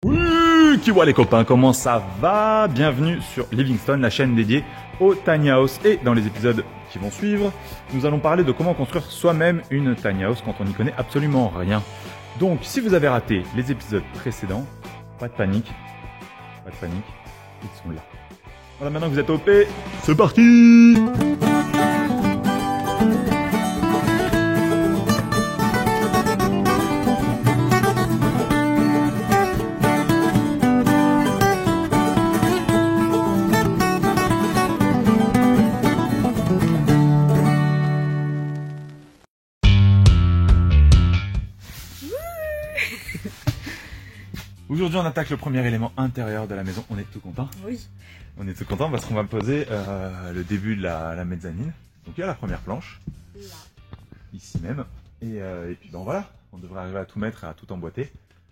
Oui, Kiwa les copains, comment ça va? Bienvenue sur Livingstone, la chaîne dédiée au tiny house. Et dans les épisodes qui vont suivre, nous allons parler de comment construire soi-même une tiny house quand on n'y connaît absolument rien. Donc, si vous avez raté les épisodes précédents, pas de panique, ils sont là. Voilà, maintenant que vous êtes OP, c'est parti! Aujourd'hui, on attaque le premier élément intérieur de la maison. On est tout content. Oui. On est tout content parce qu'on va poser le début de la mezzanine. Donc il y a la première planche, Là. ici même. Et puis bon voilà, on devrait arriver à tout mettre, à tout emboîter.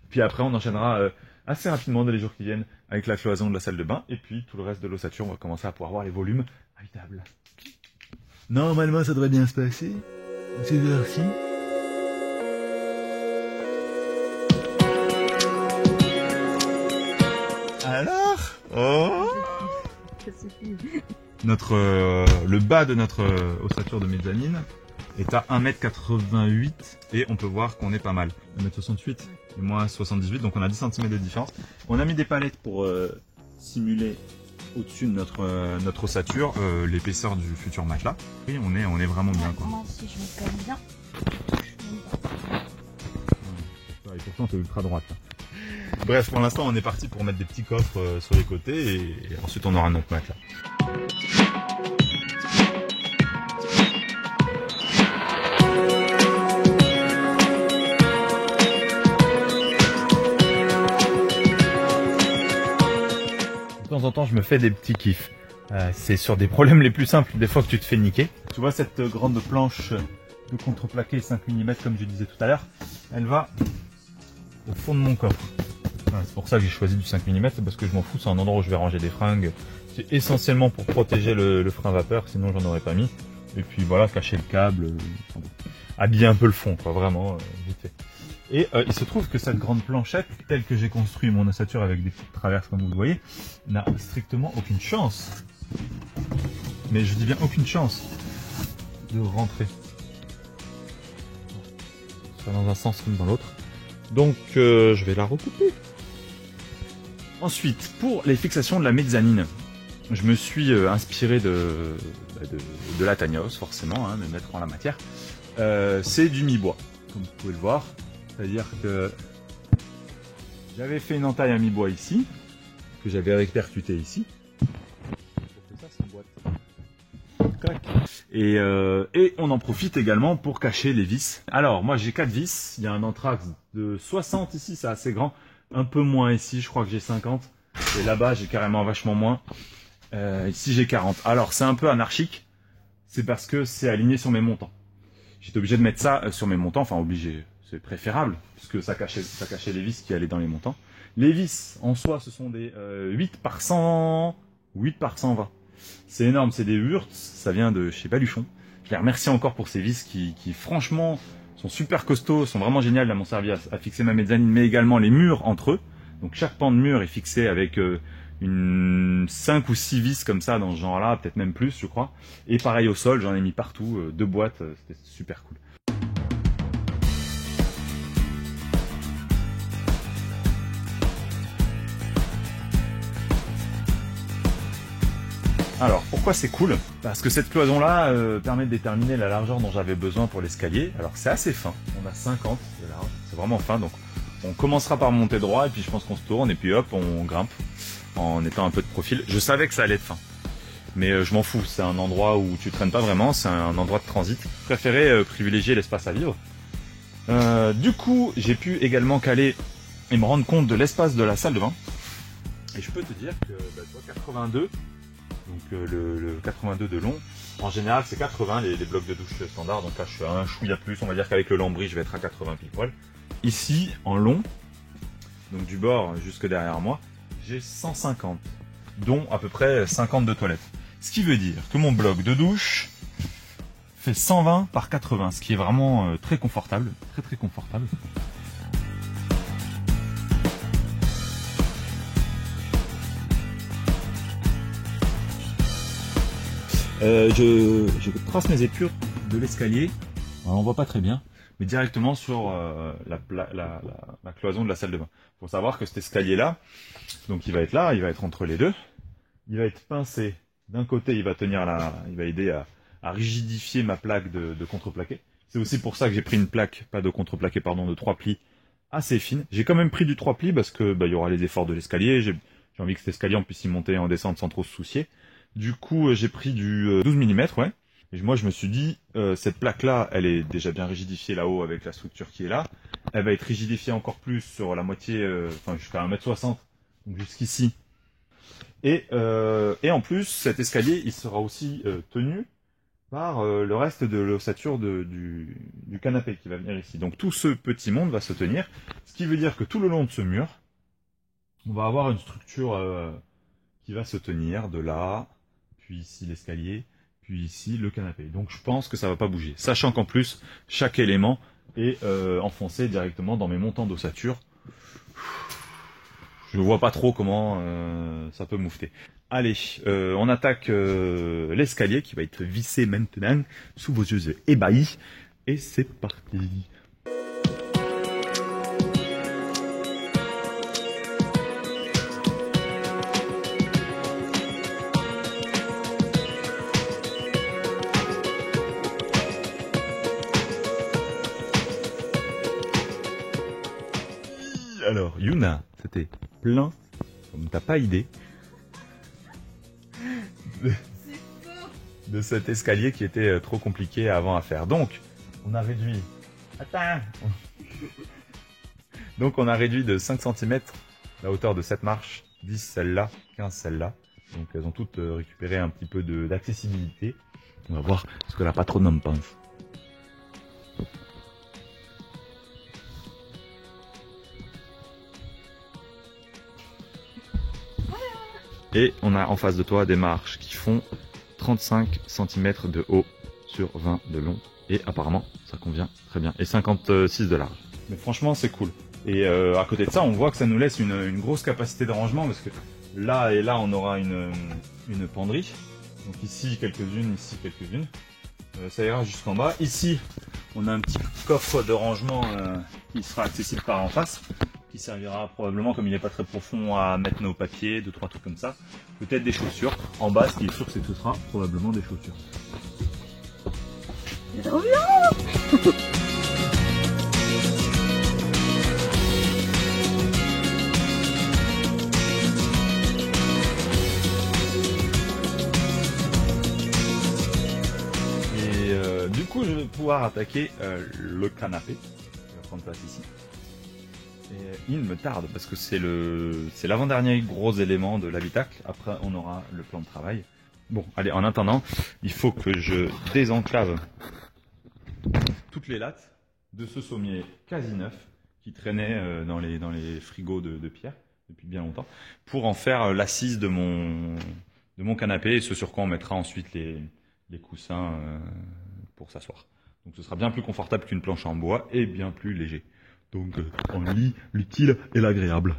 Puis après, on enchaînera assez rapidement dans les jours qui viennent avec la cloison de la salle de bain. Et puis tout le reste de l'ossature, on va commencer à pouvoir voir les volumes habitables. Normalement, ça devrait bien se passer. Ces heures-ci. Alors, le bas de notre ossature de mezzanine est à 1m88 et on peut voir qu'on est pas mal. 1m68 et moi 78, donc on a 10 cm de différence. On a mis des palettes pour simuler au-dessus de notre ossature l'épaisseur du futur matelas. Et on est vraiment bien, quoi. Moi aussi, je me calme bien. Et pourtant t'es ultra droite là. Bref, pour l'instant on est parti pour mettre des petits coffres sur les côtés et ensuite on aura notre matelas. De temps en temps je me fais des petits kiffs. C'est sur des problèmes les plus simples, des fois que tu te fais niquer. Tu vois cette grande planche de contreplaqué 5 mm comme je disais tout à l'heure, elle va au fond de mon coffre. Voilà, c'est pour ça que j'ai choisi du 5 mm, c'est parce que je m'en fous, c'est un endroit où je vais ranger des fringues. C'est essentiellement pour protéger le frein vapeur, sinon j'en aurais pas mis. Et puis voilà, cacher le câble, habiller un peu le fond, quoi, vraiment, vite fait. Et il se trouve que cette grande planchette, telle que j'ai construit mon ossature avec des petites traverses comme vous le voyez, n'a strictement aucune chance. Mais je dis bien aucune chance de rentrer. Soit dans un sens comme dans l'autre. Donc je vais la recouper. Ensuite, pour les fixations de la mezzanine, je me suis inspiré de la tiny house, forcément, hein, de mettre en la matière. C'est du mi-bois, comme vous pouvez le voir. C'est-à-dire que j'avais fait une entaille à mi-bois ici, que j'avais répercuté ici. Pour que ça s'emboîte. Clac. Et on en profite également pour cacher les vis. Alors, moi j'ai 4 vis, il y a un entraxe de 60 ici, c'est assez grand. Un peu moins ici, je crois que j'ai 50. Et là-bas, j'ai carrément vachement moins. Ici, j'ai 40. Alors, c'est un peu anarchique. C'est parce que c'est aligné sur mes montants. J'étais obligé de mettre ça sur mes montants. Enfin, obligé, c'est préférable, puisque ça cachait les vis qui allaient dans les montants. Les vis, en soi, ce sont des 8 par 100, 8 par 120. C'est énorme, c'est des Wurtz, ça vient de chez Baluchon. Je les remercie encore pour ces vis qui franchement, sont super costauds, sont vraiment géniales. Elles m'ont servi à fixer ma mezzanine, mais également les murs entre eux. Donc chaque pan de mur est fixé avec une 5 ou 6 vis comme ça dans ce genre-là, peut-être même plus, je crois. Et pareil au sol, j'en ai mis partout, 2 boîtes, c'était super cool. Alors, pourquoi c'est cool? Parce que cette cloison-là permet de déterminer la largeur dont j'avais besoin pour l'escalier. Alors, c'est assez fin. On a 50 de large. C'est vraiment fin. Donc, on commencera par monter droit et puis je pense qu'on se tourne et puis hop, on grimpe en étant un peu de profil. Je savais que ça allait être fin. Mais je m'en fous. C'est un endroit où tu traînes pas vraiment. C'est un endroit de transit. Je préférais privilégier l'espace à vivre. Du coup, j'ai pu également caler et me rendre compte de l'espace de la salle de bain. Et je peux te dire que, tu vois, 82... Donc le 82 de long, en général c'est 80 les blocs de douche standard, donc là je suis à un chouïa plus, on va dire qu'avec le lambris je vais être à 80 pile poil. Ici en long, donc du bord jusque derrière moi, j'ai 150, dont à peu près 50 de toilettes. Ce qui veut dire que mon bloc de douche fait 120 par 80, ce qui est vraiment très confortable, très confortable. Je trace mes épures de l'escalier, on voit pas très bien, mais directement sur la cloison de la salle de bain. Il faut savoir que cet escalier-là, donc il va être là, il va être entre les deux, il va être pincé. D'un côté, il va tenir il va aider à rigidifier ma plaque de contreplaqué. C'est aussi pour ça que j'ai pris une plaque, pas de contreplaqué, pardon, de 3 plis assez fine. J'ai quand même pris du 3 plis parce que il y aura les efforts de l'escalier. J'ai envie que cet escalier on puisse y monter et en descendre sans trop se soucier. Du coup, j'ai pris du 12 mm, ouais. Et moi, je me suis dit, cette plaque-là, elle est déjà bien rigidifiée là-haut avec la structure qui est là. Elle va être rigidifiée encore plus sur la moitié, enfin jusqu'à 1,60 m, donc jusqu'ici. Et en plus, cet escalier, il sera aussi tenu par le reste de l'ossature du canapé qui va venir ici. Donc tout ce petit monde va se tenir, ce qui veut dire que tout le long de ce mur, on va avoir une structure qui va se tenir de là, puis ici l'escalier, puis ici le canapé. Donc je pense que ça va pas bouger, sachant qu'en plus, chaque élément est enfoncé directement dans mes montants d'ossature. Je vois pas trop comment ça peut moufter. Allez, on attaque l'escalier qui va être vissé maintenant sous vos yeux ébahis. Et c'est parti. Alors, Yuna, c'était plein, comme t'as pas idée, de cet escalier qui était trop compliqué avant à faire. Donc, on a réduit... Attends. Donc, on a réduit de 5 cm la hauteur de cette marche, 10 celle-là, 15 celle-là. Donc, elles ont toutes récupéré un petit peu d'accessibilité. On va voir ce que la patronne en pense. Et on a en face de toi des marches qui font 35 cm de haut sur 20 de long. Et apparemment, ça convient très bien. Et 56 de large. Mais franchement, c'est cool. Et à côté de ça, on voit que ça nous laisse une grosse capacité de rangement parce que là et là, on aura une penderie. Donc ici, quelques-unes, ici, quelques-unes. Ça ira jusqu'en bas. Ici, on a un petit coffre de rangement qui sera accessible par en face, qui servira probablement, comme il n'est pas très profond, à mettre nos papiers, 2-3 trucs comme ça. Peut-être des chaussures. En bas, ce qui est sûr, c'est que ce sera probablement des chaussures. C'est trop bien. Du coup, je vais pouvoir attaquer le canapé qui va prendre place ici. Et il me tarde parce que c'est l'avant-dernier gros élément de l'habitacle. Après, on aura le plan de travail. Bon, allez, en attendant, il faut que je désenclave toutes les lattes de ce sommier quasi neuf qui traînait dans les frigos de pierre depuis bien longtemps pour en faire l'assise de mon canapé et ce sur quoi on mettra ensuite les coussins pour s'asseoir. Donc ce sera bien plus confortable qu'une planche en bois et bien plus léger. Donc on lit l'utile et l'agréable.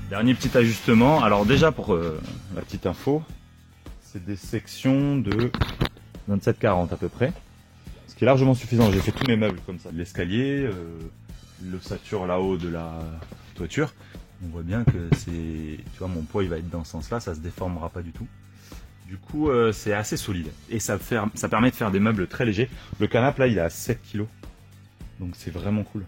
Dernier petit ajustement. Alors déjà pour la petite info, c'est des sections de 27-40 à peu près. Ce qui est largement suffisant. J'ai fait tous mes meubles comme ça. L'escalier, l'ossature là-haut de la toiture. On voit bien que c'est... Tu vois, mon poids il va être dans ce sens-là, ça se déformera pas du tout. Du coup, c'est assez solide. Et ça permet de faire des meubles très légers. Le canapé là, il est à 7 kg. Donc c'est vraiment cool.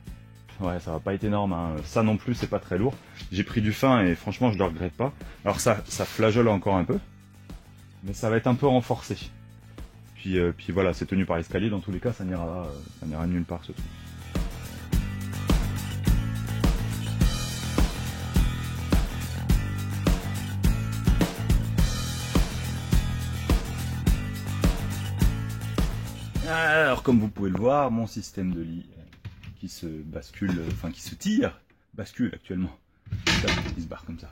Ouais, ça va pas être énorme, hein. Ça non plus, c'est pas très lourd. J'ai pris du fin et franchement, je le regrette pas. Alors ça flageole encore un peu. Mais ça va être un peu renforcé. Puis voilà, c'est tenu par l'escalier. Dans tous les cas, ça n'ira nulle part ce truc. Alors, comme vous pouvez le voir, mon système de lit qui se bascule, enfin qui se tire, bascule actuellement. Il se barre comme ça.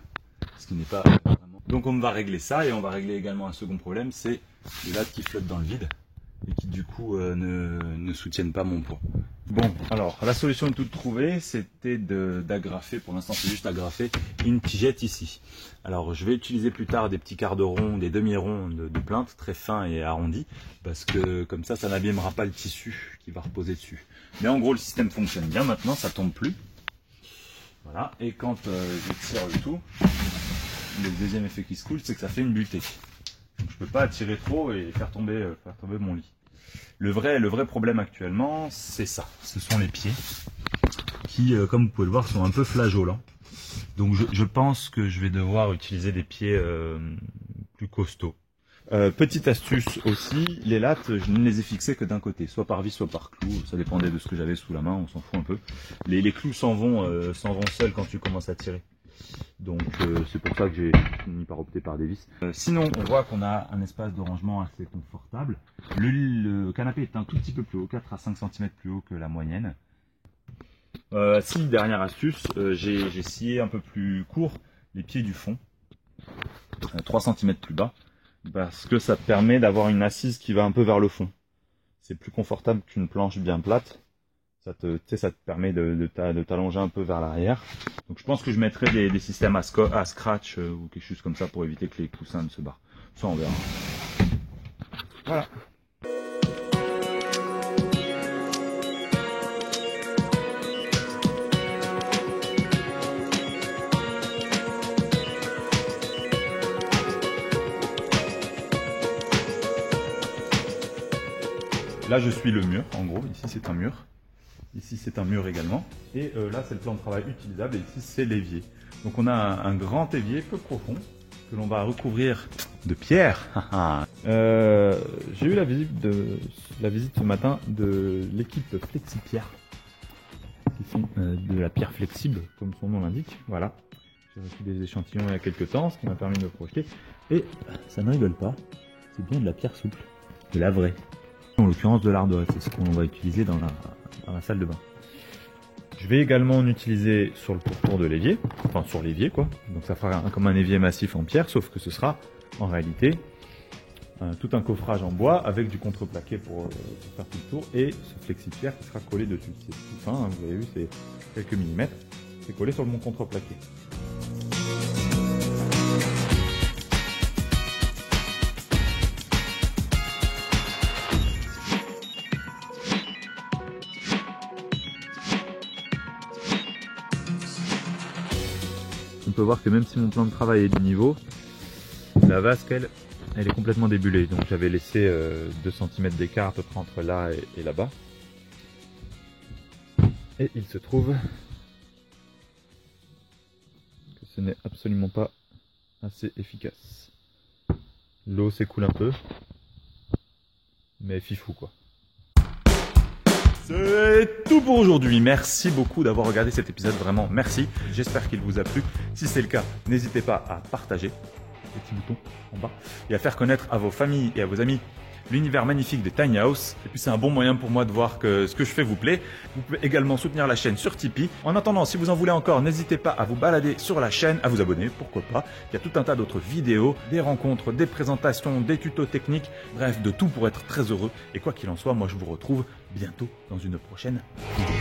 ce qui n'est pas vraiment... Donc on va régler ça, et on va régler également un second problème, c'est les lattes qui flottent dans le vide et qui du coup ne soutiennent pas mon poids. Bon, alors la solution toute trouvée, c'était d'agrafer, pour l'instant c'est juste agrafer une tigette ici. Alors je vais utiliser plus tard des petits quarts de rond, des demi-ronds de plainte très fins et arrondis, parce que comme ça n'abîmera pas le tissu qui va reposer dessus. Mais en gros le système fonctionne bien maintenant, ça tombe plus. Voilà, et quand je tire le tout, le deuxième effet qui se coule, c'est que ça fait une butée. Donc je peux pas tirer trop et faire tomber mon lit. Le vrai problème actuellement, c'est ça. Ce sont les pieds qui, comme vous pouvez le voir, sont un peu flageolants. Donc je pense que je vais devoir utiliser des pieds plus costauds. Petite astuce aussi, les lattes, je ne les ai fixées que d'un côté, soit par vis, soit par clou. Ça dépendait de ce que j'avais sous la main, on s'en fout un peu. Les clous s'en vont seuls quand tu commences à tirer. Donc c'est pour ça que j'ai fini par opter par des vis. Sinon, on voit qu'on a un espace de rangement assez confortable. Le canapé est un tout petit peu plus haut, 4 à 5 cm plus haut que la moyenne. Si, dernière astuce, j'ai scié un peu plus court les pieds du fond, 3 cm plus bas, parce que ça te permet d'avoir une assise qui va un peu vers le fond. C'est plus confortable qu'une planche bien plate. Ça te permet de t'allonger un peu vers l'arrière. Donc je pense que je mettrai des systèmes à scratch ou quelque chose comme ça pour éviter que les coussins ne se barrent. Ça on verra. Voilà. Là je suis le mur, en gros, ici c'est un mur. Ici c'est un mur également, et là c'est le plan de travail utilisable, et ici c'est l'évier. Donc on a un grand évier peu profond que l'on va recouvrir de pierre. J'ai eu la visite ce matin de l'équipe FlexiPierre, qui font de la pierre flexible comme son nom l'indique. Voilà, j'ai reçu des échantillons il y a quelques temps, ce qui m'a permis de me projeter, et ça ne rigole pas, c'est bien de la pierre souple, de la vraie. En l'occurrence de l'ardoise, c'est ce qu'on va utiliser dans la salle de bain. Je vais également en utiliser sur le pourtour de l'évier, enfin sur l'évier quoi. Donc ça fera comme un évier massif en pierre, sauf que ce sera en réalité tout un coffrage en bois avec du contreplaqué pour faire tout le tour, et ce flexipierre qui sera collé dessus. C'est tout fin, hein, vous avez vu, c'est quelques millimètres, c'est collé sur mon contreplaqué. On peut voir que même si mon plan de travail est du niveau, la vasque elle est complètement débulée. Donc j'avais laissé 2 cm d'écart à peu près entre là et là-bas. Et il se trouve que ce n'est absolument pas assez efficace. L'eau s'écoule un peu, mais fifou quoi. C'est tout pour aujourd'hui. Merci beaucoup d'avoir regardé cet épisode, vraiment merci. J'espère qu'il vous a plu. Si c'est le cas, n'hésitez pas à partager, le petit bouton en bas, et à faire connaître à vos familles et à vos amis l'univers magnifique des Tiny House. Et puis c'est un bon moyen pour moi de voir que ce que je fais vous plaît. Vous pouvez également soutenir la chaîne sur Tipeee. En attendant, si vous en voulez encore, n'hésitez pas à vous balader sur la chaîne, à vous abonner, pourquoi pas. Il y a tout un tas d'autres vidéos, des rencontres, des présentations, des tutos techniques, bref, de tout pour être très heureux. Et quoi qu'il en soit, moi je vous retrouve bientôt dans une prochaine vidéo.